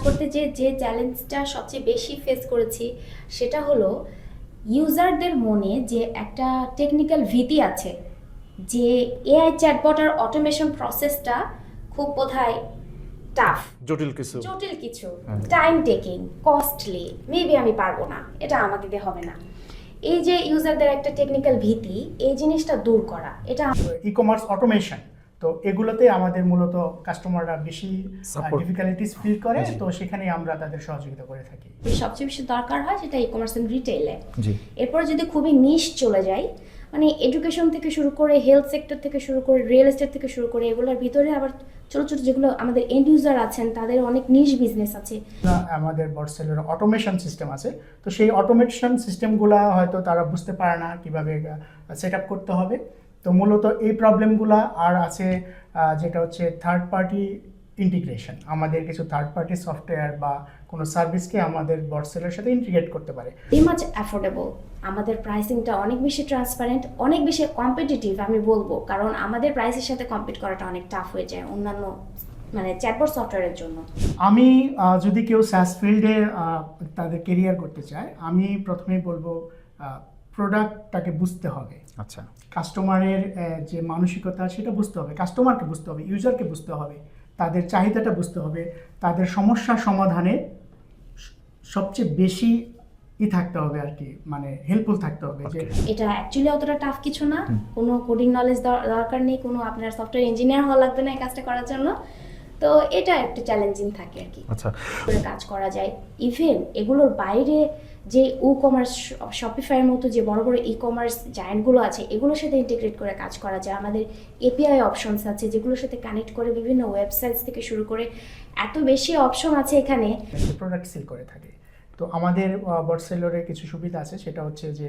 করতে যে চ্যালেঞ্জটা সবচেয়ে বেশি ফেস করেছি সেটা হলো ইউজারদের মনে যে একটা টেকনিক্যাল ভীতি আছে যে এআই চ্যাটবট আর অটোমেশন প্রসেসটা খুব বোধহয় টাফ, জটিল কিছু, টাইম টেকিং, কস্টলি, মেবি আমি পারবো না, এটা আমাকে দিয়ে হবে না। এই যে ইউজারদের একটা টেকনিক্যাল ভীতি, এই জিনিসটা দূর করা, এটা ই কমার্স অটোমেশন, তো এগুলোতে আমাদের মূলত কাস্টমাররা বেশি ডিফিকাল্টিস ফিল করে, তো সেখানে আমরা তাদের সহযোগিতা করে থাকি। সবচেয়ে বেশি দরকার হয় সেটা ই কমার্স এন্ড রিটেইলে। জি। এরপর যদি খুবই নিশ চলে যায়, মানে এডুকেশন থেকে শুরু করে হেলথ সেক্টর থেকে শুরু করে রিয়েল এস্টেট থেকে শুরু করে, এগুলোর ভিতরে আবার ছোট ছোট যেগুলো আমাদের এন্ড ইউজার আছেন তাদের অনেক নিশ বিজনেস আছে। আমাদের বটসেলের অটোমেশন সিস্টেম আছে, তো সেই অটোমেশন সিস্টেমগুলো হয়তো তারা বুঝতে পারে না কিভাবে সেট আপ করতে হবে। তো মূলত এই প্রবলেমগুলো আর আছে যেটা হচ্ছে থার্ড পার্টি ইন্টিগ্রেশন। আমাদের কিছু থার্ড পার্টি সফটওয়্যার বা কোনো সার্ভিসকে আমাদের বটসেলের সাথে ইন্টিগ্রেট করতে পারে। ভেরি মাচ অ্যাফোর্ডেবল, আমাদের প্রাইসিংটা অনেক বেশি ট্রান্সপারেন্ট, অনেক বেশি কম্পিটিটিভ আমি বলবো, কারণ আমাদের প্রাইসের সাথে কম্পিট করাটা অনেক টাফ হয়ে যায় অন্যান্য মানে চ্যাটবট সফটওয়্যারের জন্য। আমি যদি কেউ স্যাস ফিল্ডে তাদের কেরিয়ার করতে চায়, আমি প্রথমেই বলবো প্রোডাক্টটাকে বুঝতে হবে। আচ্ছা, কাস্টমারের যে মানসিকতা সেটা বুঝতে হবে, কাস্টমারকে বুঝতে হবে, ইউজারকে বুঝতে হবে, তাদের চাহিদাটা বুঝতে হবে, তাদের সমস্যা সমাধানে সবচেয়ে বেশি থাকতে হবে আর কি, মানে হেল্পফুল থাকতে হবে। যে এটা অ্যাকচুয়ালি অতটা টাফ কিছু না, কোনো কোডিং নলেজ দরকার নেই, কোনো আপনার সফটওয়্যার ইঞ্জিনিয়ার হওয়া লাগবে না এই কাজটা করার জন্য। তো এটা একটু চ্যালেঞ্জিং থাকে আর কি। আচ্ছা, কাজ করা যায়। ইভেন এগুলোর বাইরে যে ই কমার্স শপিফাইয়ের মতো যে বড় বড় ই কমার্স জায়ান্টগুলো আছে, এগুলোর সাথে ইন্টিগ্রেট করে কাজ করা যায়। আমাদের এপিআই অপশনস আছে যেগুলোর সাথে কানেক্ট করে বিভিন্ন ওয়েবসাইটস থেকে শুরু করে এত বেশি অপশন আছে এখানে। প্রোডাক্ট সেল করে থাকে, তো আমাদের বটসেলরে কিছু সুবিধা আছে, সেটা হচ্ছে যে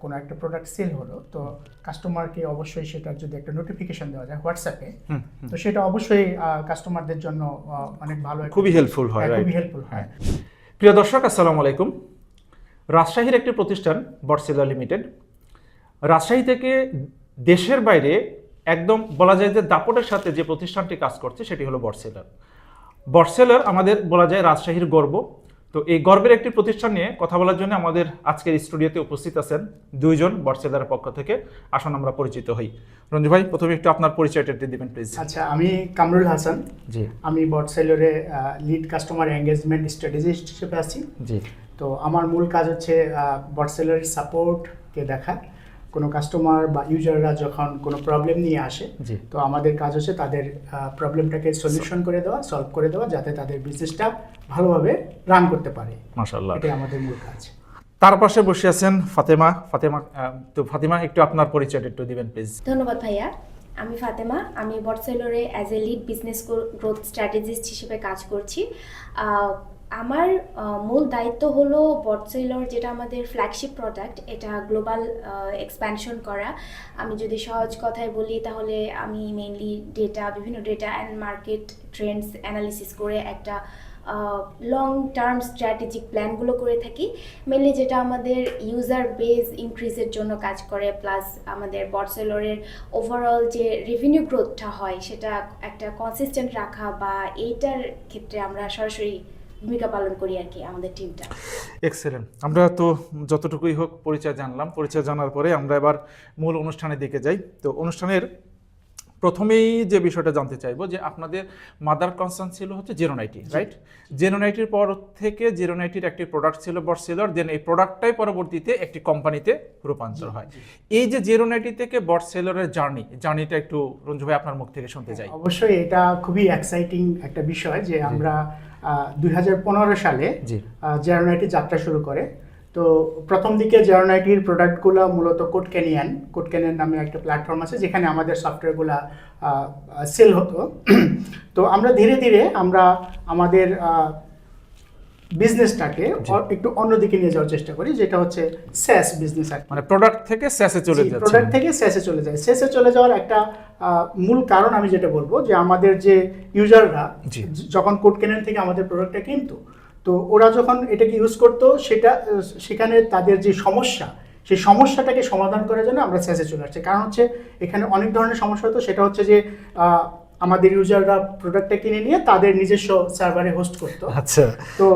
কোনো একটা প্রোডাক্ট সেল হলো, তো কাস্টমারকে অবশ্যই সেটার যদি একটা নোটিফিকেশন দেওয়া যায় হোয়াটসঅ্যাপে, তো সেটা অবশ্যই কাস্টমারদের জন্য অনেক ভালো, খুবই হেল্পফুল হয়। খুবই হেল্পফুল হয়। প্রিয় দর্শক, আসসালামু আলাইকুম। রাজশাহীর একটি প্রতিষ্ঠান বটসেলার লিমিটেড, রাজশাহী থেকে দেশের বাইরে একদম বলা যায় যে দাপটের সাথে যে প্রতিষ্ঠানটি কাজ করছে সেটি হলো বটসেলার। বটসেলার আমাদের বলা যায় রাজশাহীর গর্ব। তো এই গর্বের একটি প্রতিষ্ঠান নিয়ে কথা বলার জন্য আমাদের আজকের স্টুডিওতে উপস্থিত আছেন দুইজন বটসেলারের পক্ষ থেকে। আসুন আমরা পরিচিত হই। রঞ্জু ভাই, প্রথমে একটু আপনার পরিচয়টা দিবেন প্লিজ। আচ্ছা, আমি কামরুল হাসান। জি। আমি বটসেলরে লিড কাস্টমার এঙ্গেজমেন্ট স্ট্র্যাটেজিস্ট হিসেবে আছি। জি। তো আমার মূল কাজ হচ্ছে বটসেলারের সাপোর্টকে দেখা। কোনো কাস্টমার বা ইউজাররা যখন কোনো প্রবলেম নিয়ে আসে, তো আমাদের কাজ হচ্ছে তাদের প্রবলেমটাকে সলিউশন করে দেওয়া, সলভ করে দেওয়া, যাতে তাদের বিজনেসটা ভালোভাবে রান করতে পারে। মাশাআল্লাহ, এটাই আমাদের মূল কাজ। তার পাশে বসে আছেন ফাতেমা। তো ফাতেমা, একটু আপনার পরিচয়টা একটু দিবেন প্লিজ। ধন্যবাদ ভাইয়া। আমি ফাতেমা, আমি বটসেলরে as a lead business growth strategist হিসেবে কাজ করছি। আমার মূল দায়িত্ব হলো বটসেলর, যেটা আমাদের ফ্ল্যাগশিপ প্রোডাক্ট, এটা গ্লোবাল এক্সপ্যানশন করা। আমি যদি সহজ কথায় বলি তাহলে আমি মেইনলি বিভিন্ন data and market Trends analysis করে একটা লং টার্ম স্ট্র্যাটেজিক প্ল্যানগুলো করে থাকি। মেনলি যেটা আমাদের ইউজার বেস ইনক্রিজের জন্য কাজ করে, প্লাস আমাদের বটসেলরের ওভারঅল যে রেভিনিউ গ্রোথটা হয় সেটা একটা কনসিস্টেন্ট রাখা, বা এইটার ক্ষেত্রে আমরা সরাসরি ভূমিকা পালন করি আর কি আমাদের টিমটা। এক্সেলেন্ট। আমরা তো যতটুকুই হোক পরিচয় জানলাম। পরিচয় জানার পরে আমরা এবার মূল অনুষ্ঠানের দিকে যাই। তো অনুষ্ঠানের প্রথমেই যে বিষয়টা জানতে চাইবো যে আপনাদের মাদার কনসার্ন ছিল হচ্ছে জিরোনাইটি, রাইট? জিরোনাইটির পর থেকে জিরোনাইটির একটি প্রোডাক্ট ছিল বটসেলার, দেন এই প্রোডাক্টটাই পরবর্তীতে একটি কোম্পানিতে রূপান্তর হয়। এই যে জিরোনাইটি থেকে বটসেলারের জার্নিটা একটু রঞ্জু ভাই আপনার মুখ থেকে শুনতে চাই। অবশ্যই এটা খুবই এক্সাইটিং একটা বিষয় যে আমরা 2015 সালে জিরোনাইটি যাত্রা শুরু করে। তো প্রথম দিকে জিরোনাইটির প্রোডাক্টগুলো মূলত কোড ক্যানিয়ন নামে একটা প্ল্যাটফর্ম আছে যেখানে আমাদের সফটওয়্যারগুলো সেল হতো। তো আমরা ধীরে ধীরে আমাদের বিজনেসটাকে একটু অন্যদিকে নিয়ে যাওয়ার চেষ্টা করি, যেটা হচ্ছে স্যাস বিজনেস। মানে প্রোডাক্ট থেকে স্যাসে চলে যায়। প্রোডাক্ট থেকে স্যাসে চলে যায়। স্যাসে চলে যাওয়ার একটা মূল কারণ আমি যেটা বলবো যে আমাদের যে ইউজাররা যখন কোড ক্যানিয়ন থেকে আমাদের প্রোডাক্টটা কিনতো, তো ওরা যখন এটাকে ইউজ করতো সেখানে তাদের যে সমস্যা, সেই সমস্যাটাকে সমাধান করার জন্য আমরা স্যাসে চলে আসছি। কারণ হচ্ছে এখানে অনেক ধরনের সমস্যা হতো। সেটা হচ্ছে যে আমাদের ইউজাররা প্রোডাক্টটা কিনে নিয়ে তাদের নিজস্ব সার্ভারে হোস্ট করতো। আচ্ছা, তো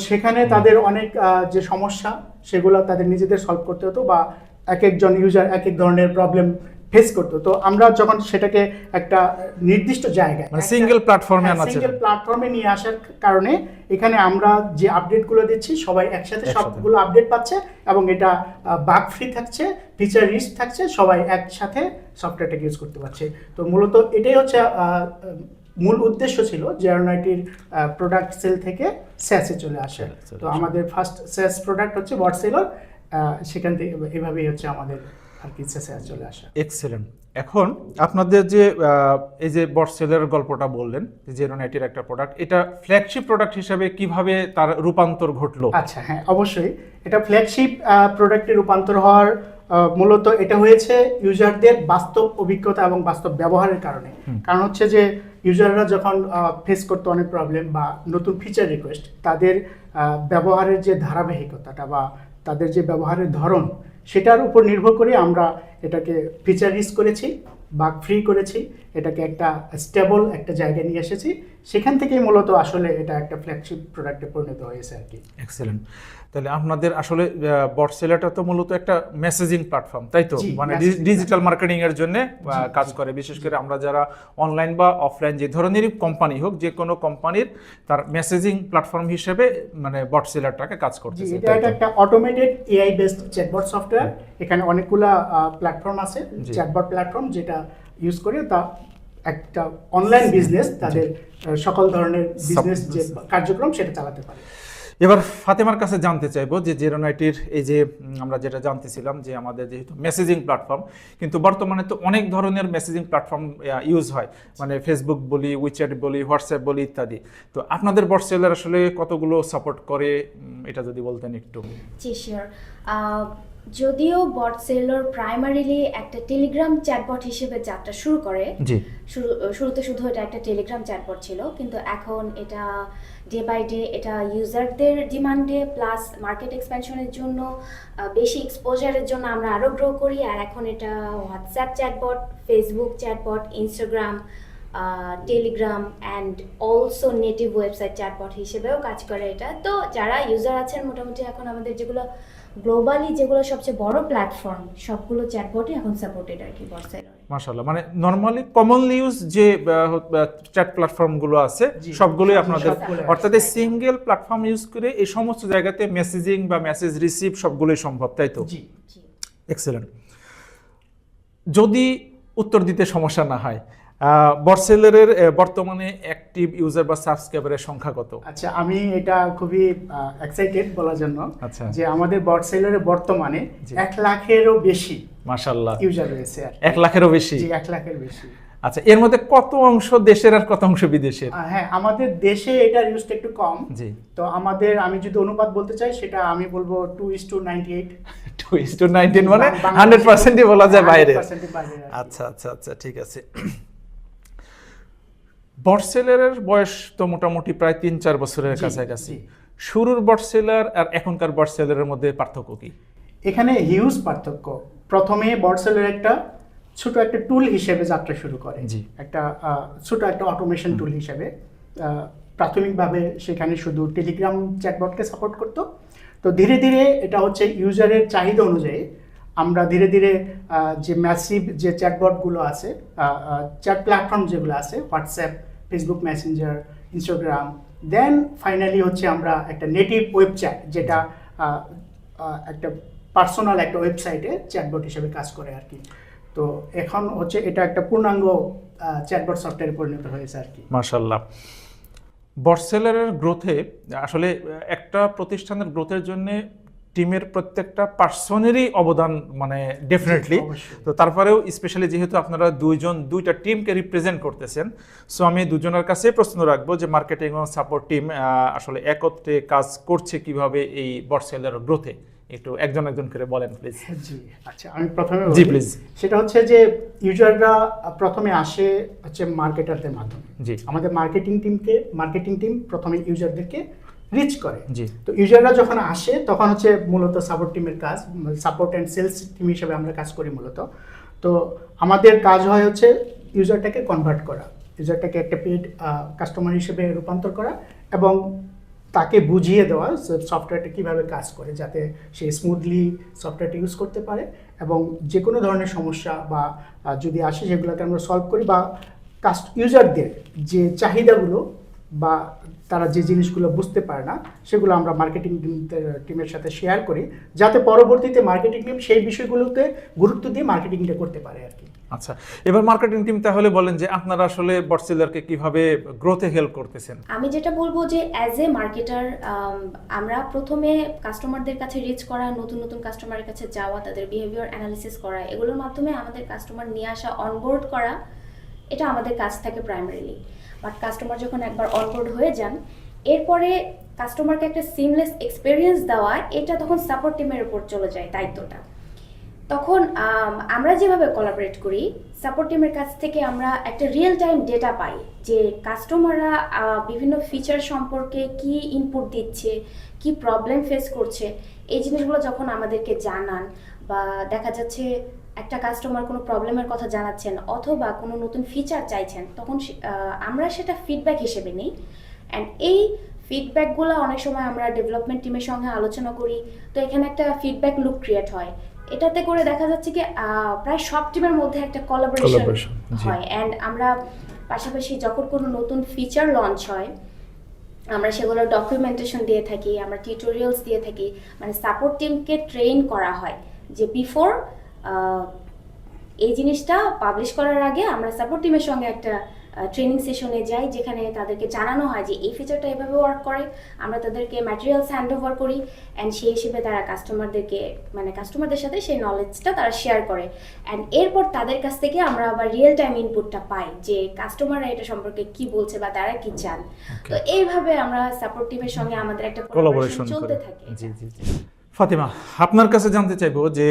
সেখানে তাদের অনেক যে সমস্যা সেগুলো তাদের নিজেদের সলভ করতে হতো, বা এক একজন ইউজার এক এক ধরনের প্রবলেম ফেস করতো। তো আমরা যখন সেটাকে একটা নির্দিষ্ট জায়গায় মানে সিঙ্গেল প্ল্যাটফর্মে আনার সিঙ্গেল প্ল্যাটফর্মে নিয়ে আসার কারণে এখানে আমরা যে আপডেটগুলো দিচ্ছি সবাই একসাথে সবগুলো আপডেট পাচ্ছে, এবং এটা বাগ ফ্রি থাকছে, ফিচার রিচ থাকছে, সবাই একসাথে সফটওয়্যারটাকে ইউজ করতে পারছে। তো মূলত এটাই হচ্ছে মূল উদ্দেশ্য ছিল যে এরোনাইটির প্রোডাক্ট সেল থেকে স্যাসে চলে আসে। তো আমাদের ফার্স্ট স্যাস প্রোডাক্ট হচ্ছে বটসেলর, সেখান থেকে এভাবেই হচ্ছে আমাদের আর কি স্যাসে চলে আসা। এক্সেলেন্ট। এখন আপনাদের যে এই যে বটসেলের গল্পটা বললেন যে এরোনাইটির একটা প্রোডাক্ট, এটা ফ্ল্যাগশিপ প্রোডাক্ট হিসাবে কিভাবে তার রূপান্তর ঘটলো? আচ্ছা, হ্যাঁ, অবশ্যই এটা ফ্ল্যাগশিপ প্রোডাক্টে রূপান্তর হওয়ার মূলত এটা হয়েছে ইউজারদের বাস্তব অভিজ্ঞতা এবং বাস্তব ব্যবহারের কারণে। কারণ হচ্ছে যে ইউজাররা যখন ফেস করতো অনেক প্রবলেম বা নতুন ফিচার রিকোয়েস্ট, তাদের ব্যবহারের যে ধারাবাহিকতাটা বা তাদের যে ব্যবহারের ধরন, সেটার উপর নির্ভর করে আমরা এটাকে ফিচার রিচ করেছি, বাগ ফ্রি করেছি, এটাকে একটা স্টেবল একটা জায়গায় নিয়ে এসেছি। সেখান থেকেই মূলত আসলে এটা একটা ফ্ল্যাগশিপ প্রোডাক্টে পরিণত হয়েছে আর কি। এক্সেলেন্ট। তাহলে আপনাদের আসলে বটসেলারটা তো মূলত একটা মেসেজিং প্ল্যাটফর্ম, তাই তো? মানে ডিজিটাল মার্কেটিং এর জন্য কাজ করে। বিশেষ করে আমরা যারা অনলাইন বা অফলাইন যে ধরনেরই কোম্পানি হোক, যে কোনো কোম্পানির তার মেসেজিং প্ল্যাটফর্ম হিসেবে মানে বটসেলারটাকে কাজ করতেছে। এটা একটা automated AI based chatbot software. এখানে অনেকগুলা প্ল্যাটফর্ম আছে, চ্যাটবট প্ল্যাটফর্ম, যেটা ইউজ করে তা একটা অনলাইন বিজনেস তাদের সকল ধরনের বিজনেস যে কার্যক্রম সেটা চালাতে পারে। এবার ফাতেমার কাছে জানতে চাইবো যে জেরোনাইটির এই যে আমরা যেটা জানতেছিলাম যে আমাদের যেহেতু মেসেজিং প্ল্যাটফর্ম, কিন্তু বর্তমানে তো অনেক ধরনের মেসেজিং প্ল্যাটফর্ম ইউজ হয়, মানে ফেসবুক বলি, উইচ্যাট বলি, হোয়াটসঅ্যাপ বলি ইত্যাদি। তো আপনাদের বটসেলার আসলে কতগুলো সাপোর্ট করে, এটা যদি বলতেন একটু। জি শিওর। যদিও বটসেলর প্রাইমারিলি একটা টেলিগ্রাম চ্যাটবট হিসেবে যাত্রা শুরু করে, শুরুতে শুধু এটা একটা টেলিগ্রাম চ্যাটবট ছিল, কিন্তু এখন এটা ডে বাই ডে এটা ইউজারদের ডিমান্ডে প্লাস মার্কেট এক্সপ্যানশনের জন্য বেশি এক্সপোজারের জন্য আমরা আরও গ্রো করি। আর এখন এটা WhatsApp chatbot, Facebook chatbot, Instagram, Telegram and also native website chatbot হিসেবেও কাজ করে এটা। তো যারা ইউজার আছেন মোটামুটি এখন আমাদের যেগুলো গ্লোবালি যেগুলো সবচেয়ে বড় প্ল্যাটফর্ম, সবগুলো চ্যাটবটই এখন সাপোর্টেড আর কি বটসেলরে। মাশাআল্লাহ, মানে নরমালি কমনলি ইউজ যে চ্যাট প্ল্যাটফর্মগুলো আছে সবগুলোই আপনাদের, অর্থাৎ এই সিঙ্গেল প্ল্যাটফর্ম ইউজ করে এই সমস্ত জায়গাতে মেসেজিং বা মেসেজ রিসিভ সবগুলোই সম্ভব, তাই তো? জি, এক্সেলেন্ট। যদি উত্তর দিতে সমস্যা না হয়, বটসেলারের বর্তমানে অ্যাক্টিভ ইউজার বা সাবস্ক্রাইবারের সংখ্যা কত? আচ্ছা, আমি এটা খুবই এক্সাইটেড বলার জন্য আচ্ছা, যে আমাদের বটসেলারে বর্তমানে 1 লাখেরও বেশি মাশাআল্লাহ ইউজার রয়েছে। 1 লাখেরও বেশি? জি, 1 লাখের বেশি। আচ্ছা, এর মধ্যে কত অংশ দেশের আর কত অংশ বিদেশের? হ্যাঁ, আমাদের দেশে এটার ইউজটা একটু কম। জি। তো আমাদের, আমি যদি অনুপাত বলতে চাই, সেটা আমি বলবো 2:98। 2:19 মানে 100%ই বলা যায় বাইরে। আচ্ছা আচ্ছা আচ্ছা, ঠিক আছে। বটসেলারের বয়স তো মোটামুটি প্রায় 3-4 বছরের কাছাকাছি। শুরুর বটসেলার আর এখনকার বটসেলারের মধ্যে পার্থক্য কি? এখানে হিউজ পার্থক্য। প্রথমে বটসেলার একটা ছোট একটা টুল হিসেবে যাত্রা শুরু করে, একটা ছোট একটা অটোমেশন টুল হিসেবে। প্রাথমিকভাবে সেখানে শুধু টেলিগ্রাম চ্যাটবটকে সাপোর্ট করতো। তো ধীরে ধীরে এটা হচ্ছে ইউজারের চাহিদা অনুযায়ী আমরা ধীরে ধীরে যে ম্যাসিভ যে চ্যাটবটগুলো আছে, চ্যাট প্ল্যাটফর্ম যেগুলো আছে, WhatsApp, Facebook Messenger, Instagram, then finally হচ্ছে আমরা একটা নেটিভ ওয়েব চ্যাট, যেটা একটা পার্সোনাল একটা ওয়েবসাইটে চ্যাটবট হিসেবে কাজ করে আর কি। তো এখন হচ্ছে এটা একটা পূর্ণাঙ্গ চ্যাটবট সফটওয়্যারে পরিণত হয়েছে আর কি। মাশাআল্লাহ। বটসেলারের গ্রোথে আসলে একটা প্রতিষ্ঠানের গ্রোথের জন্য টিমের প্রত্যেকটা পার্সনেরই অবদান মানে ডেফিনেটলি। তো তারপরেও স্পেশালি যেহেতু আপনারা দুইটা টিমকে রিপ্রেজেন্ট করতেছেন, সো আমি দুজনের কাছে প্রশ্ন রাখবো যে মার্কেটিং ও সাপোর্ট টিম আসলে একত্রে কাজ করছে কিভাবে এই বটসেলার গ্রোথে, একটু একজন করে বলেন প্লিজ। জি, আচ্ছা, আমি প্রথমে জি প্লিজ। সেটা হচ্ছে যে ইউজাররা প্রথমে আসে হচ্ছে মার্কেটারদের মাধ্যমে। জি, আমাদের মার্কেটিং টিম প্রথমে ইউজারদেরকে রিচ করে। জি। তো ইউজাররা যখন আসে তখন হচ্ছে মূলত সাপোর্ট টিমের কাজ, সাপোর্ট অ্যান্ড সেলস টিম হিসেবে আমরা কাজ করি মূলত। তো আমাদের কাজ হয় হচ্ছে ইউজারটাকে কনভার্ট করা, ইউজারটাকে একটা পেড কাস্টমার হিসেবে রূপান্তর করা এবং তাকে বুঝিয়ে দেওয়া সফটওয়্যারটা কীভাবে কাজ করে, যাতে সে স্মুথলি সফটওয়্যারটা ইউজ করতে পারে এবং যে কোনো ধরনের সমস্যা বা যদি আসে সেগুলোকে আমরা সলভ করি, বা ইউজারদের যে চাহিদাগুলো বা তারা যে জিনিসগুলো বুঝতে পারে না সেগুলো আমরা মার্কেটিং টিমের সাথে শেয়ার করি, যাতে পরবর্তীতে মার্কেটিং টিম সেই বিষয়গুলোতে গুরুত্ব দিয়ে মার্কেটিংটা করতে পারে আর কি। আচ্ছা, এবার মার্কেটিং টিম তাহলে বলেন যে আপনারা আসলে বটসেলারকে কিভাবে গ্রোথে হেল্প করতেছেন? আমি যেটা বলবো যে অ্যাজ এ মার্কেটার আমরা প্রথমে কাস্টমারদের কাছে রিচ করা, নতুন নতুন কাস্টমারের কাছে যাওয়া, তাদের বিহেভিয়ার অ্যানালিসিস করা, এগুলোর মাধ্যমে আমাদের কাস্টমার নিয়ে আসা, অনবোর্ড করা, এটা আমাদের কাজ থাকে প্রাইমারিলি। বাট কাস্টমার যখন একবার অনবোর্ড হয়ে যান, এরপরে কাস্টমারকে একটা সিমলেস এক্সপিরিয়েন্স দেওয়া, এটা তখন সাপোর্ট টিমের উপর চলে যায় দায়িত্বটা। তখন আমরা যেভাবে কোলাবরেট করি, সাপোর্ট টিমের কাছ থেকে আমরা একটা রিয়েল টাইম ডেটা পাই যে কাস্টমাররা বিভিন্ন ফিচার সম্পর্কে কি ইনপুট দিচ্ছে, কি প্রবলেম ফেস করছে, এই জিনিসগুলো যখন আমাদেরকে জানান, বা দেখা যাচ্ছে একটা কাস্টমার কোনো প্রবলেমের কথা জানাচ্ছেন অথবা কোনো নতুন ফিচার চাইছেন, তখন আমরা সেটা ফিডব্যাক হিসেবে নিই। অ্যান্ড এই ফিডব্যাকগুলো অনেক সময় আমরা ডেভেলপমেন্ট টিমের সঙ্গে আলোচনা করি। তো এখানে একটা ফিডব্যাক লুপ ক্রিয়েট হয়, এটাতে করে দেখা যাচ্ছে কি প্রায় সব টিমের মধ্যে একটা কোলাবোরেশন হয়। অ্যান্ড আমরা পাশাপাশি যখন কোনো নতুন ফিচার লঞ্চ হয়, আমরা সেগুলোর ডকুমেন্টেশন দিয়ে থাকি, আমরা টিউটোরিয়ালস দিয়ে থাকি, মানে সাপোর্ট টিমকে ট্রেন করা হয় যে বিফোর এই জিনিসটা পাবলিশ করার আগে আমরা সাপোর্ট টিমের সঙ্গে একটা ট্রেনিং সেশনে যাই, যেখানে তাদেরকে জানানো হয় যে এই ফিচারটা এভাবে ওয়ার্ক করে, আমরা তাদেরকে ম্যাটেরিয়ালস হ্যান্ড ওভার করি, অ্যান্ড সেই হিসেবে তারা কাস্টমারদের সাথে সেই নলেজটা তারা শেয়ার করে। অ্যান্ড এরপর তাদের কাছ থেকে আমরা আবার রিয়েল টাইম ইনপুটটা পাই যে কাস্টমাররা এটা সম্পর্কে কি বলছে বা তারা কি চান। তো এইভাবে আমরা সাপোর্ট টিমের সঙ্গে আমাদের একটা কোলাবোরেশন চলতে থাকে। জি জি জি। ফাতিমা, আপনার কাছে জানতে চাইবো যে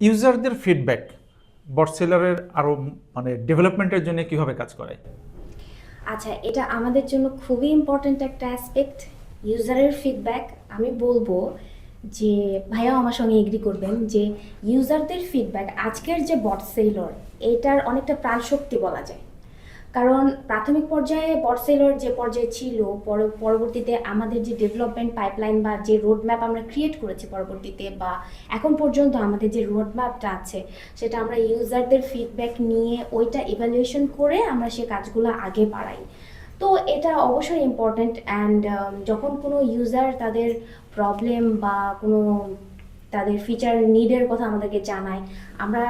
ইউজারদের ফিডব্যাক বটসেলারের আরো মানে ডেভেলপমেন্টের জন্য কিভাবে কাজ করে? আচ্ছা, এটা আমাদের জন্য খুবই ইম্পর্ট্যান্ট একটা অ্যাসপেক্ট, ইউজারের ফিডব্যাক। আমি বলবো যে ভাইয়াও আমার সঙ্গে এগ্রি করবেন যে ইউজারদের ফিডব্যাক আজকের যে বটসেলর, এটার অনেকটা প্রাণশক্তি বলা যায়। কারণ প্রাথমিক পর্যায়ে বটসেলর যে পর্যায়ে ছিল, পরবর্তীতে আমাদের যে ডেভেলপমেন্ট পাইপলাইন বা যে রোডম্যাপ আমরা ক্রিয়েট করেছি পরবর্তীতে, বা এখন পর্যন্ত আমাদের যে রোডম্যাপটা আছে, সেটা আমরা ইউজারদের ফিডব্যাক নিয়ে ওইটা ইভ্যালুয়েশন করে আমরা সে কাজগুলো আগে বাড়াই। তো এটা অবশ্যই ইম্পর্ট্যান্ট। অ্যান্ড যখন কোনো ইউজার তাদের প্রবলেম বা কোনো তাদের ফিচার নিডের কথা আমাদেরকে জানায়, আমরা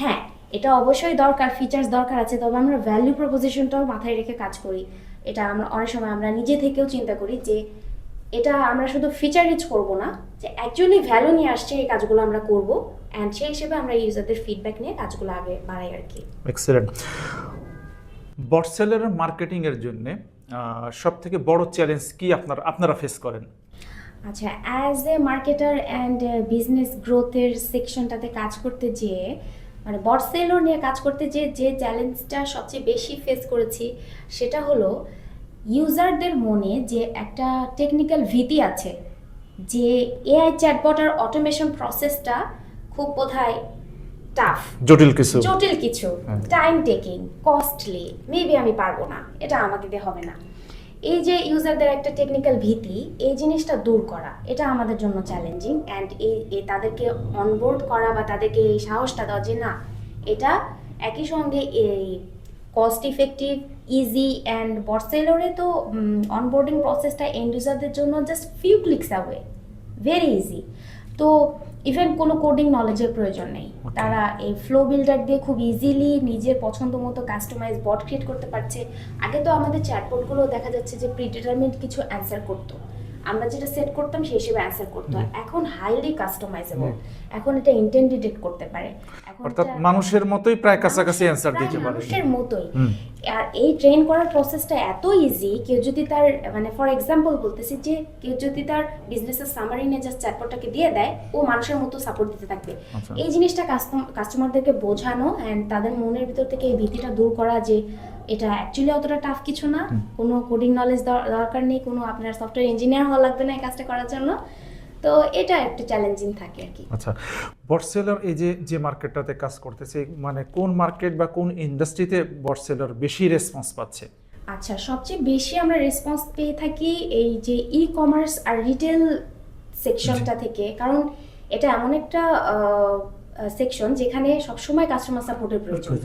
হ্যাঁ এটা অবশ্যই দরকার, ফিচার্স দরকার আছে, তবে আমরা ভ্যালু প্রপোজিশনটাও মাথায় রেখে কাজ করি। এটা আমরা অনেক সময় আমরা নিজে থেকেও চিন্তা করি যে এটা আমরা শুধু ফিচার রিচ করবো না, যে অ্যাকচুয়ালি ভ্যালু নিয়ে আসছে এই কাজগুলো আমরা করব, অ্যান্ড সেই হিসেবে আমরা ইউজারদের ফিডব্যাক নিয়ে কাজগুলো আগে বাড়াই আর কি। এক্সেলেন্ট। বটসেলার মার্কেটিং এর জন্য সব থেকে বড় চ্যালেঞ্জ কি আপনারা ফেস করেন? আচ্ছা, as a marketer and business গ্রোথের সেকশনটাতে কাজ করতে যেয়ে, মানে বটসেলর নিয়ে কাজ করতে যে চ্যালেঞ্জটা সবচেয়ে বেশি ফেস করেছি, সেটা হলো ইউজারদের মনে যে একটা টেকনিক্যাল ভীতি আছে যে এআই চ্যাটবট আর অটোমেশন প্রসেসটা খুব বোধহয় টাফ, জটিল কিছু, টাইম টেকিং, কস্টলি, মেবি আমি পারবো না, এটা আমাকে দিয়ে হবে না। এই যে ইউজারদের একটা টেকনিক্যাল ভীতি, এই জিনিসটা দূর করা, এটা আমাদের জন্য চ্যালেঞ্জিং। অ্যান্ড তাদেরকে অনবোর্ড করা বা তাদেরকে এই সাহসটা দেওয়া যে না, এটা একই সঙ্গে এই কস্ট ইফেক্টিভ, ইজি, অ্যান্ড বটসেলরে তো অনবোর্ডিং প্রসেসটা এন্ড ইউজারদের জন্য just few clicks away, very easy. তো ইভেন কোনো কোডিং নলেজের প্রয়োজন নেই, তারা এই ফ্লো বিল্ডার দিয়ে খুব ইজিলি নিজের পছন্দ মতো কাস্টমাইজ বট ক্রিয়েট করতে পারছে। আগে তো আমাদের চ্যাটবটগুলো দেখা যাচ্ছে যে প্রিডিটারমিন্ড কিছু অ্যান্সার করতো, আমরা যেটা সেট করতাম সেই হিসেবে অ্যান্সার করতো। এখন হাইলি কাস্টমাইজেবল, এখন এটা ইন্টেন্ট ডিটেক্ট করতে পারে, অর্থাৎ মানুষের মতোই প্রায় কাছাকাছি অ্যান্সার দিতে পারে, মানুষের মতোই। আর এই ট্রেন করার প্রসেসটা এত ইজি, কেউ যদি তার মানে ফর এক্সাম্পল বলতেছি যে কেউ যদি তার বিজনেসের সামারি নিয়ে জাস্ট চ্যাটবটটাকে দিয়ে দেয়, ও মানুষের মতো সাপোর্ট দিতে থাকবে। এই জিনিসটা কাস্টমারদেরকে বোঝানো অ্যান্ড তাদের মনের ভিতর থেকে এই ভীতিটা দূর করা যে এটা অ্যাকচুয়ালি অতটা টাফ কিছু না, কোনো কোডিং নলেজ দরকার নেই, কোনো আপনার সফটওয়্যার ইঞ্জিনিয়ার হওয়া লাগবে না এই কাজটা করার জন্য। তো এটা একটা চ্যালেঞ্জিং থাকে আর কি। আচ্ছা, বটসেলার এই যে মার্কেটটাতে কাজ করতেছে, মানে কোন মার্কেট বা কোন ইন্ডাস্ট্রিতে বটসেলার বেশি রেসপন্স পাচ্ছে? আচ্ছা, সবচেয়ে বেশি আমরা রেসপন্স পেয়ে থাকি এই যে ই কমার্স আর রিটেল সেকশনটা থেকে, কারণ এটা এমন একটা সেকশন যেখানে সবসময় কাস্টমার সাপোর্টের প্রয়োজন,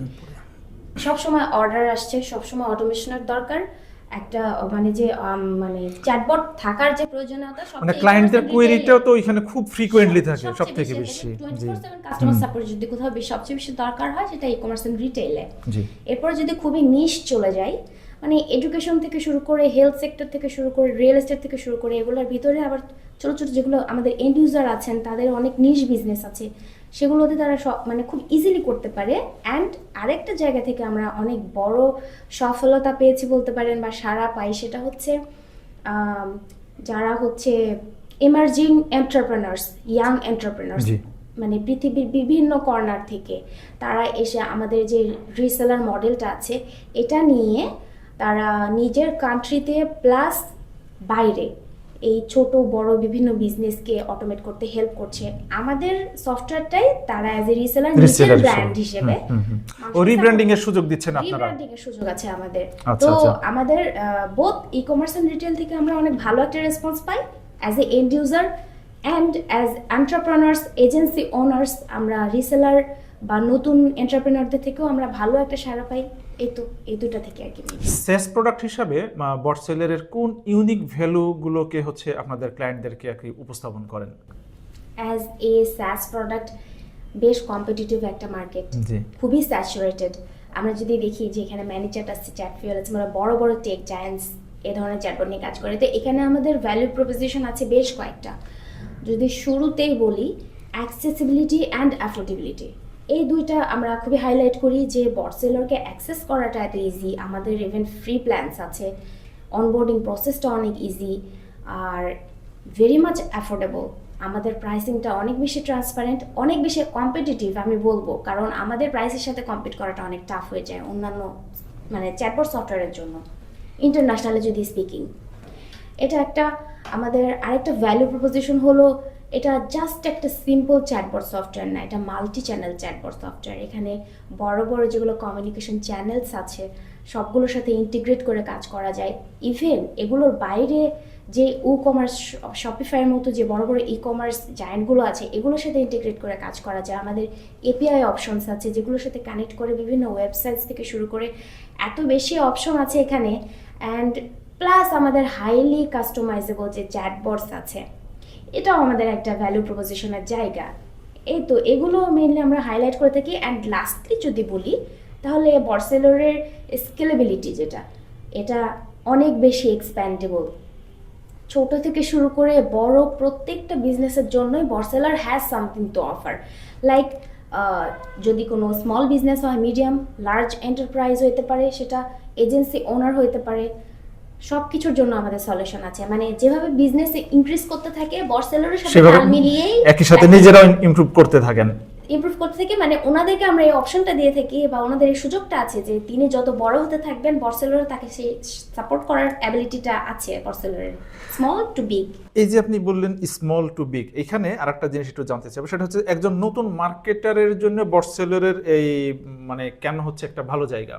সবসময় অর্ডার আসছে, সবসময় অটোমেশনের দরকার, একটা মানে যে মানে চ্যাটবট থাকার যে প্রয়োজনীয়তা, মানে ক্লায়েন্টদের কোয়েরিটাও তো এখানে খুব ফ্রিকোয়েন্টলি থাকে সবথেকে বেশি। জি, 24/7 কাস্টমার সাপোর্ট যদি কোথাও সবচেয়ে বেশি দরকার হয় সেটা ই কমার্স এন্ড রিটেইলে। জি, এরপর যদি খুবই নিশ চলে যায়, মানে এডুকেশন থেকে শুরু করে হেলথ সেক্টর থেকে শুরু করে রিয়েল এস্টেট থেকে শুরু করে এগুলোর ভিতরে আবার ছোট ছোট যেগুলো আমাদের এন্ড ইউজার আছেন তাদের অনেক নিশ বিজনেস আছে, সেগুলোতে তারা মানে খুব ইজিলি করতে পারে। অ্যান্ড আরেকটা জায়গা থেকে আমরা অনেক বড় সফলতা পেয়েছি বলতে পারেন বা সাড়া পাই, সেটা হচ্ছে যারা হচ্ছে এমার্জিং এন্টারপ্রেনার্স, ইয়াং এন্টারপ্রেনার্স, জি, মানে পৃথিবীর বিভিন্ন কর্নার থেকে তারা এসে আমাদের যে রিসেলার মডেলটা আছে এটা নিয়ে তারা নিজের কান্ট্রিতে প্লাস বাইরে এই ছোট বড় বিভিন্ন বিজনেসকে অটোমেট করতে হেল্প করছে। আমাদের সফটওয়্যারটাই তারা অ্যাজ এ রিসেলার নিজের ব্র্যান্ড হিসেবে ও রিব্র্যান্ডিং এর সুযোগ দিচ্ছেন আপনারা? রিব্র্যান্ডিং এর সুযোগ আছে আমাদের। আচ্ছা, তো আচ্ছা। আমাদের both e commerce and retail থেকে আমরা অনেক ভালো একটা রেসপন্স পাই as a end user and as entrepreneurs, agency owners, আমরা রিসেলার বা নতুন এন্টারপ্রেনারদের থেকেও আমরা ভালো একটা সাড়া পাই। এই দুটা থেকে আর কি। সেস প্রোডাক্ট হিসাবে বটসেলারের কোন ইউনিক ভ্যালুগুলোকে হচ্ছে আপনাদের ক্লায়েন্টদেরকে আর কি উপস্থাপন করেন? অ্যাজ এ SaaS প্রোডাক্ট বেশ কম্পিটিটিভ একটা মার্কেট, জি, খুবই স্যাচুরেটেড। আমরা যদি দেখি যে এখানে ম্যানেজার আছে, চ্যাটফিউল আছে, মানে বড় বড় টেক জায়ান্টস এ ধরনের চ্যাটবট নিয়ে কাজ করে। তো এখানে আমাদের ভ্যালু প্রপোজিশন আছে বেশ কয়েকটা। যদি শুরুতেই বলি, অ্যাক্সেসিবিলিটি অ্যান্ড অ্যাফোর্ডেবিলিটি, এই দুইটা আমরা খুবই হাইলাইট করি যে বটসেলারকে অ্যাক্সেস করাটা এত ইজি। আমাদের ইভেন ফ্রি প্ল্যানস আছে, অনবোর্ডিং প্রসেসটা অনেক easy are very much affordable. আমাদের প্রাইসিংটা অনেক বেশি ট্রান্সপারেন্ট, অনেক বেশি কম্পিটিটিভ আমি বলবো, কারণ আমাদের প্রাইসের সাথে কম্পিট করাটা অনেক টাফ হয়ে যায় অন্যান্য মানে চ্যাটবট সফটওয়্যারের জন্য ইন্টারন্যাশনালে যদি স্পিকিং। এটা একটা আমাদের আরেকটা ভ্যালু প্রপোজিশন হলো, এটা জাস্ট একটা সিম্পল চ্যাটবট সফটওয়্যার না, এটা মাল্টি চ্যানেল চ্যাটবট সফটওয়্যার। এখানে বড় বড় যেগুলো কমিউনিকেশন চ্যানেলস আছে সবগুলোর সাথে ইন্টিগ্রেট করে কাজ করা যায়। ইভেন এগুলোর বাইরে যে কমার্স শপিফাইয়ের মতো যে বড় বড় কমার্স জায়ান্টগুলো আছে এগুলোর সাথে ইন্টিগ্রেট করে কাজ করা যায়। আমাদের এপিআই অপশনস আছে যেগুলোর সাথে কানেক্ট করে বিভিন্ন ওয়েবসাইটস থেকে শুরু করে এত বেশি অপশন আছে এখানে। অ্যান্ড প্লাস আমাদের হাইলি কাস্টমাইজেবল যে চ্যাটবটস আছে, এটাও আমাদের একটা ভ্যালু প্রপোজিশনের জায়গা। এই তো এগুলো মেইনলি আমরা হাইলাইট করে থাকি। অ্যান্ড লাস্টলি যদি বলি তাহলে বটসেলারের স্কেলেবিলিটি যেটা, এটা অনেক বেশি এক্সপ্যান্ডেবল। ছোট থেকে শুরু করে বড় প্রত্যেকটা বিজনেসের জন্যই Botsailer has something to offer. Like যদি কোনো স্মল বিজনেস হয়, মিডিয়াম লার্জ এন্টারপ্রাইজ হইতে পারে, সেটা এজেন্সি ওনার হইতে পারে, সব কিছুর জন্য আমাদের সলিউশন আছে। মানে যেভাবে বিজনেস ইনক্রিজ করতে থাকে বটসেলারের সাথে তাল মিলিয়েই একই সাথে নিজেরাও ইমপ্রুভ করতে থাকেন, ইমপ্রুভ করতে থাকি। মানে ওনাদেরকে আমরা এই অপশনটা দিয়ে থাকি বা ওনাদের এই সুযোগটা আছে যে তিনি যত বড় হতে থাকবেন বটসেলার তাকে সেই সাপোর্ট করার অ্যাবিলিটিটা আছে বটসেলারের, স্মল টু বিগ। এই যে আপনি বললেন স্মল টু বিগ, এখানে আরেকটা জিনিস একটু জানতে চাইবো, সেটা হচ্ছে একজন নতুন মার্কেটারের জন্য বটসেলারের এই মানে কেন হচ্ছে একটা ভালো জায়গা?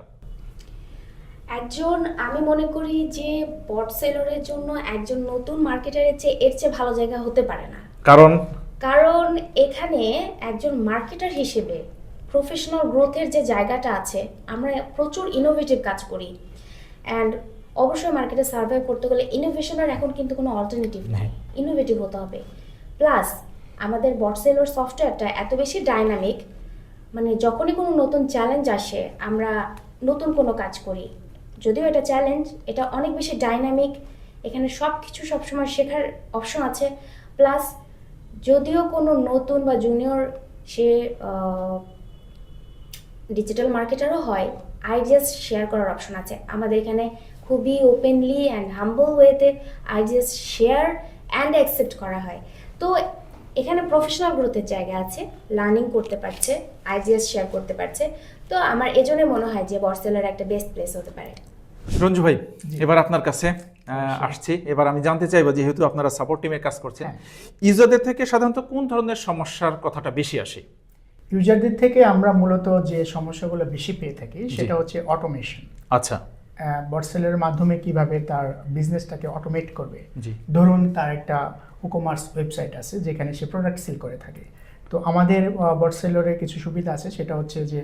আমি মনে করি যে বটসেলারের জন্য একজন নতুন মার্কেটারের চেয়ে এর চেয়ে ভালো জায়গা হতে পারে না। কারণ এখানে একজন মার্কেটার হিসেবে প্রফেশনাল গ্রোথের যে জায়গাটা আছে, আমরা প্রচুর ইনোভেটিভ কাজ করি। অ্যান্ড অবশ্যই মার্কেটে সার্ভাইভ করতে গেলে ইনোভেশনের এখন কিন্তু কোনো অল্টারনেটিভ নাই, ইনোভেটিভ হতে হবে। প্লাস আমাদের বটসেলার সফটওয়্যারটা এত বেশি ডাইনামিক, মানে যখনই কোনো নতুন চ্যালেঞ্জ আসে আমরা নতুন কোনো কাজ করি, যদিও এটা চ্যালেঞ্জ, এটা অনেক বেশি ডাইনামিক। এখানে সব কিছু সবসময় শেখার অপশন আছে। প্লাস যদিও কোনো নতুন বা জুনিয়র সে ডিজিটাল মার্কেটারও হয়, আইডিয়াস শেয়ার করার অপশন আছে। আমাদের এখানে খুবই ওপেনলি অ্যান্ড হাম্বল ওয়েতে আইডিয়াস শেয়ার অ্যান্ড অ্যাকসেপ্ট করা হয়। তো এখানে প্রফেশনাল গ্রোথের জায়গা আছে, লার্নিং করতে পারছে, আইডিয়াস শেয়ার করতে পারছে। তো আমার এজন্য মনে হয় যে বটসেলার একটা বেস্ট প্লেস হতে পারে। রঞ্জু ভাই, এবার আপনার কাছে আসছি। এবার আমি জানতে চাইবো, যেহেতু আপনারা সাপোর্ট টিমে কাজ করছেন, হ্যাঁ। ইউজারদের থেকে সাধারণত কোন ধরনের সমস্যার কথাটা বেশি আসে? ইউজারদের থেকে আমরা মূলত যে সমস্যাগুলো বেশি পেয়ে থাকি সেটা হচ্ছে অটোমেশন। আচ্ছা। বটসেলের মাধ্যমে কিভাবে তার বিজনেসটাকে অটোমেট করবে। জি। ধরুন তার একটা ইকমার্স ওয়েবসাইট আছে যেখানে সে প্রোডাক্ট সেল করে থাকে। তো আমাদের বটসেলরে কিছু সুবিধা আছে, সেটা হচ্ছে যে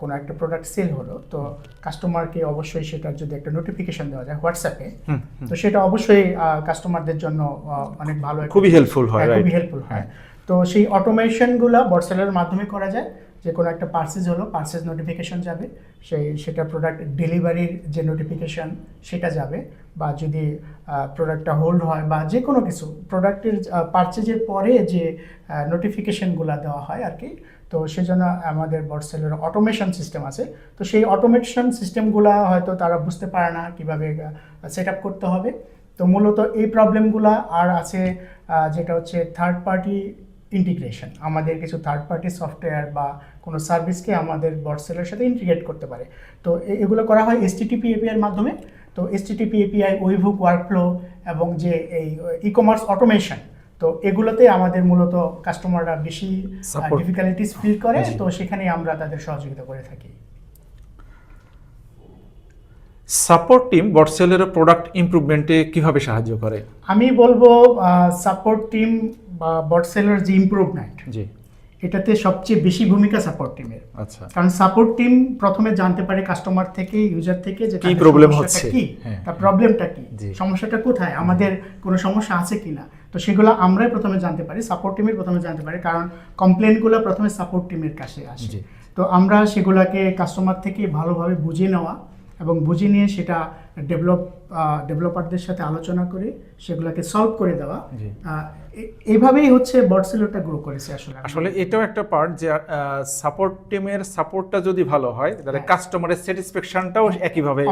কোনো একটা প্রোডাক্ট সেল হলো, তো কাস্টমারকে অবশ্যই সেটার যদি একটা নোটিফিকেশন দেওয়া যায় হোয়াটসঅ্যাপে, তো সেটা অবশ্যই কাস্টমারদের জন্য অনেক ভালো, খুবই হেল্পফুল হয়। খুবই হেল্পফুল হয়। তো সেই অটোমেশনগুলো বটসেলের মাধ্যমে করা যায়। যে কোনো একটা পার্সেস হলো, পার্সেস নোটিফিকেশন যাবে, সেটা প্রোডাক্ট ডেলিভারির যে নোটিফিকেশন সেটা যাবে, বা যদি প্রোডাক্টটা হোল্ড হয় বা যে কোনো কিছু প্রোডাক্টের পারচেজের পরে যে নোটিফিকেশনগুলো দেওয়া হয় আর কি, তো সেজন্য আমাদের বটসেলের অটোমেশন সিস্টেম আছে। তো সেই অটোমেশন সিস্টেমগুলো হয়তো তারা বুঝতে পারে না কীভাবে সেট আপ করতে হবে। তো মূলত এই প্রবলেমগুলো আর আছে যেটা হচ্ছে থার্ড পার্টি ইন্টিগ্রেশন। আমাদের কিছু থার্ড পার্টি সফটওয়্যার বা কোনো সার্ভিসকে আমাদের বটসেলের সাথে ইন্টিগ্রেট করতে পারে। তো এগুলো করা হয় HTTP API এর মাধ্যমে। তো HTTP API, ওয়েবহুক ওয়ার্কফ্লো এবং যে এই ই-কমার্স অটোমেশন, তো এগুলোতে আমাদের মূলত কাস্টমাররা বেশি ডিফিকাল্টিস ফিল করে, তো সেখানেই আমরা তাদের সহযোগিতা করে থাকি। সাপোর্ট টিম বটসেলের প্রোডাক্ট ইমপ্রুভমেন্টে কিভাবে সাহায্য করে? আমি বলবো সাপোর্ট টিম বা বটসেলের যে ইমপ্রুভমেন্ট, জি, এটাতে সবচেয়ে বেশি ভূমিকা সাপোর্ট টিমের। আচ্ছা। কারণ সাপোর্ট টিম প্রথমে জানতে পারে কাস্টমার থেকে, ইউজার থেকে, যে কি প্রবলেম হচ্ছে, কি তার প্রবলেমটা কি, সমস্যাটা কোথায়, আমাদের কোনো সমস্যা আছে কিনা। তো সেগুলো আমরাই প্রথমে জানতে পারি, সাপোর্ট টিমের প্রথমে জানতে পারি, কারণ কমপ্লেনগুলো প্রথমে সাপোর্ট টিমের কাছে আসে। তো আমরা সেগুলোকে কাস্টমার থেকে ভালোভাবে বুঝে নেওয়া এবং বুঝে নিয়ে সেটা ডেভেলপারদের সাথে আলোচনা করে সেগুলোকে সলভ করে দেওয়া, এইভাবেই হচ্ছে বটসেলরটা গ্রো করেছে। আসলে এটাও একটা পার্ট যে সাপোর্ট টিমের সাপোর্টটা যদি ভালো হয় তাহলে কাস্টমারের স্যাটিসফ্যাকশনটাও একইভাবে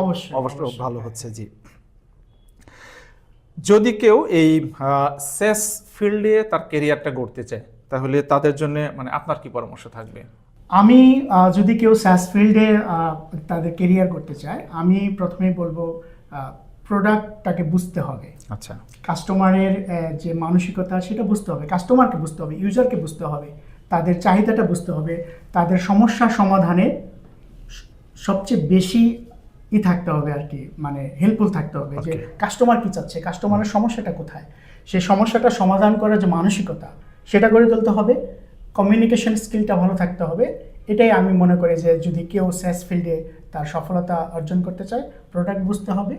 অবশ্যই ভালো হচ্ছে। জি। যদি কেউ এই সেস ফিল্ডে তার ক্যারিয়ারটা গড়তে চায়, তাহলে তাদের জন্য মানে আপনার কি পরামর্শ থাকবে? আমি যদি কেউ SaaS ফিল্ডে তাদের কেরিয়ার করতে চায়, আমি প্রথমেই বলবো প্রোডাক্টটাকে বুঝতে হবে। আচ্ছা। কাস্টমারের যে মানসিকতা সেটা বুঝতে হবে, কাস্টমারকে বুঝতে হবে, ইউজারকে বুঝতে হবে, তাদের চাহিদাটা বুঝতে হবে, তাদের সমস্যা সমাধানে সবচেয়ে বেশি থাকতে হবে আর কি, মানে হেল্পফুল থাকতে হবে, যে কাস্টমার কি চাচ্ছে, কাস্টমারের সমস্যাটা কোথায়, সেই সমস্যাটা সমাধান করার যে মানসিকতা সেটা গড়ে তুলতে হবে। কমিউনিকেশন স্কিলটা ভালো থাকতে হবে। এটাই আমি মনে করি যে যদি কেউ SaaS ফিল্ডে তার সফলতা অর্জন করতে চায়, প্রোডাক্ট বুঝতে হবে,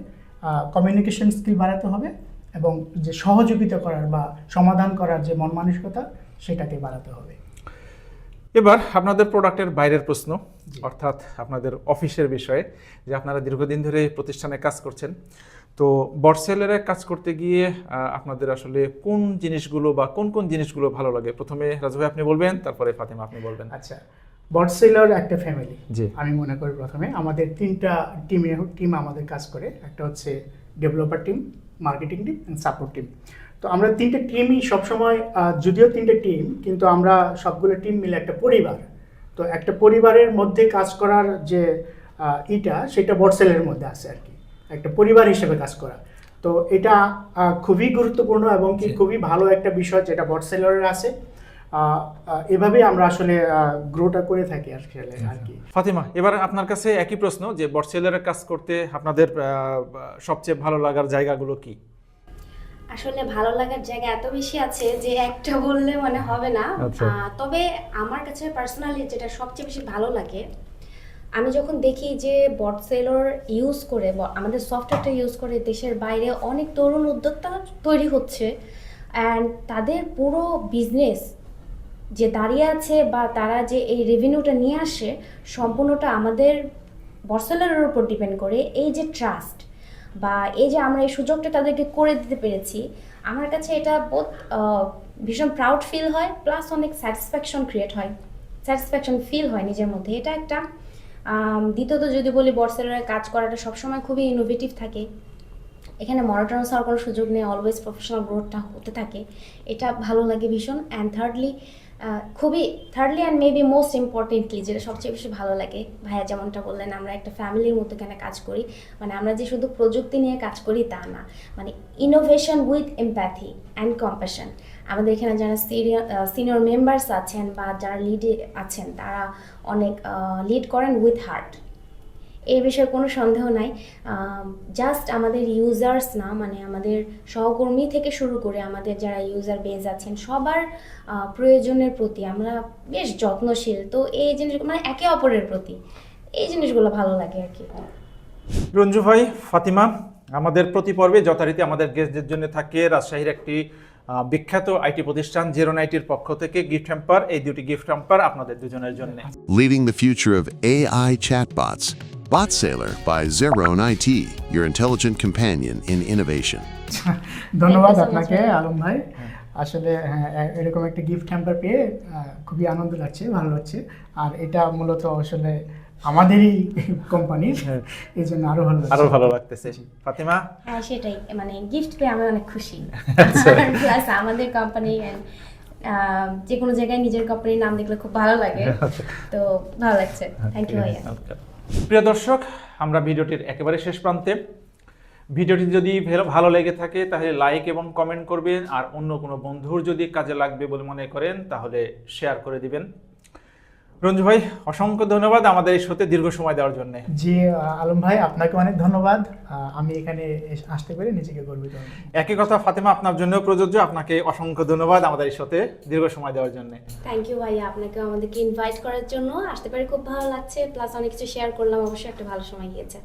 কমিউনিকেশন স্কিল বাড়াতে হবে, এবং যে সহযোগিতা করার বা সমাধান করার যে মন মানসিকতা সেটাকে বাড়াতে হবে। এবার আপনাদের প্রোডাক্টের বাইরের প্রশ্ন, অর্থাৎ আপনাদের অফিসের বিষয়ে, যে আপনারা দীর্ঘদিন ধরে প্রতিষ্ঠানে কাজ করছেন, তো বটসেলরে কাজ করতে গিয়ে আপনাদের আসলে কোন জিনিসগুলো বা কোন কোন জিনিসগুলো ভালো লাগে? প্রথমে রাজু ভাই আপনি বলবেন, তারপরে ফাতেমা আপনি বলবেন। আচ্ছা, বটসেলর একটা ফ্যামিলি। আমি মনে করি প্রথমে আমাদের তিনটা টিম আমাদের কাজ করে। একটা হচ্ছে developer team, marketing team and support team. তো আমরা তিনটে টিমই সবসময়, যদিও তিনটে টিম, কিন্তু আমরা সবগুলো টিম মিলে একটা পরিবার। তো একটা পরিবারের মধ্যে কাজ করার যে সেটা বটসেলের মধ্যে আছে আর কি, একটা পরিবার হিসেবে কাজ করা। তো এটা খুবই গুরুত্বপূর্ণ এবং কি খুবই ভালো একটা বিষয় যেটা বটসেলরের আছে। এভাবেই আমরা আসলে গ্রোটা করে থাকি আসলে আর কি। ফাতিমা, এবার আপনার কাছে একই প্রশ্ন, যে বটসেলরে কাজ করতে আপনাদের সবচেয়ে ভালো লাগার জায়গাগুলো কি? আসলে ভালো লাগার জায়গা এত বেশি আছে যে একটা বললে মানে হবে না। তবে আমার কাছে পার্সোনালি যেটা সবচেয়ে বেশি ভালো লাগে, আমি যখন দেখি যে বটসেলর ইউজ করে, আমাদের সফটওয়্যারটা ইউজ করে দেশের বাইরে অনেক তরুণ উদ্যোক্তা তৈরি হচ্ছে, অ্যান্ড তাদের পুরো বিজনেস যে দাঁড়িয়ে আছে বা তারা যে এই রেভিনিউটা নিয়ে আসে, সম্পূর্ণটা আমাদের বটসেলরের উপর ডিপেন্ড করে। এই যে ট্রাস্ট বা এই যে আমরা এই সুযোগটা তাদেরকে করে দিতে পেরেছি, আমার কাছে এটা বোধ ভীষণ প্রাউড ফিল হয়, প্লাস অনেক স্যাটিসফ্যাকশন ক্রিয়েট হয়, স্যাটিসফ্যাকশন ফিল হয় নিজের মধ্যে। এটা একটা। দ্বিতীয়ত যদি বলি, বটসেলরে কাজ করাটা সবসময় খুবই ইনোভেটিভ থাকে, এখানে মনোটোনাস হওয়ার কোনো সুযোগ নেই, অলওয়েজ প্রফেশনাল গ্রোথটা হতে থাকে, এটা ভালো লাগে ভীষণ। And thirdly and maybe most importantly যেটা সবচেয়ে বেশি ভালো লাগে, ভাইয়া যেমনটা বললেন, আমরা একটা ফ্যামিলির মতো এখানে কাজ করি। মানে আমরা যে শুধু প্রযুক্তি নিয়ে কাজ করি তা না, মানে innovation with empathy and compassion. আমাদের এখানে যারা সিনিয়র মেম্বার্স আছেন বা যারা লিডে আছেন, তারা অনেক লিড করেন উইথ হার্ট, এই বিষয়ে কোনো সন্দেহ নাই। জাস্ট আমাদের ইউজার্স না, মানে আমাদের সহকর্মী থেকে শুরু করে আমাদের যারা ইউজার বেজ আছেন সবার প্রয়োজনের প্রতি আমরা বেশ যত্নশীল। তো এই জিনিস মানে একে অপরের প্রতি এই জিনিসগুলো ভালো লাগে আর কি। রঞ্জু ভাই, ফাতিমা, আমাদের প্রতি পর্বে যথারীতি আমাদের গেস্টদের জন্য থাকে রাজশাহীর একটি বিখ্যাত আইটি প্রতিষ্ঠান জেরোনাইটির পক্ষ থেকে গিফট হ্যাম্পার। এই দুটি গিফট হ্যাম্পার আপনাদের দুজনের জন্য। Leading the future of AI chatbots. BotSailor by Zeron IT, your intelligent companion in innovation. ধন্যবাদ Thank you so much, আপনাকে ভাই। আলম ভাই। আসলে এরকম একটা গিফট হ্যাম্পার পেয়ে খুবই আনন্দ লাগছে, ভালো লাগছে। আর এটা মূলত আসলে আমাদেরই কোম্পানির, এই জন্য আরো ভালো লাগতেছে। ফাতিমা? হ্যাঁ সেটাই, মানে গিফট পেয়ে আমি অনেক খুশি। প্লাস আমাদের কোম্পানি যে কোনো জায়গায় নিজের কোম্পানির নাম দেখলে খুব ভালো লাগে, তো ভালো লাগছে। থ্যাংক ইউ ভাইয়া। প্রিয় দর্শক, আমরা ভিডিওটির একেবারে শেষ প্রান্তে। ভিডিওটি যদি ভালো লেগে থাকে তাহলে লাইক এবং কমেন্ট করবেন, আর অন্য কোনো বন্ধুর যদি কাজে লাগবে বলে মনে করেন তাহলে শেয়ার করে দিবেন। রঞ্জু ভাই, অসংখ্য ধন্যবাদ আমাদের এই শোতে দীর্ঘ সময় দেওয়ার জন্য। জি আলম ভাই, আপনাকে অনেক ধন্যবাদ। আমি এখানে আসতে পেরে নিজেকে গর্বিত। একই কথা ফাতিমা, আপনার জন্য প্রযোজ্য। আপনাকে অসংখ্য ধন্যবাদ আমাদের এই শোতে দীর্ঘ সময় দেওয়ার জন্য। থ্যাংক ইউ ভাইয়া, আপনাকে আমাদেরকে ইনভাইট করার জন্য। আসতে পারে খুব ভালো লাগছে, প্লাস অনেক কিছু শেয়ার করলাম, অবশ্যই একটা ভালো সময় গিয়েছে।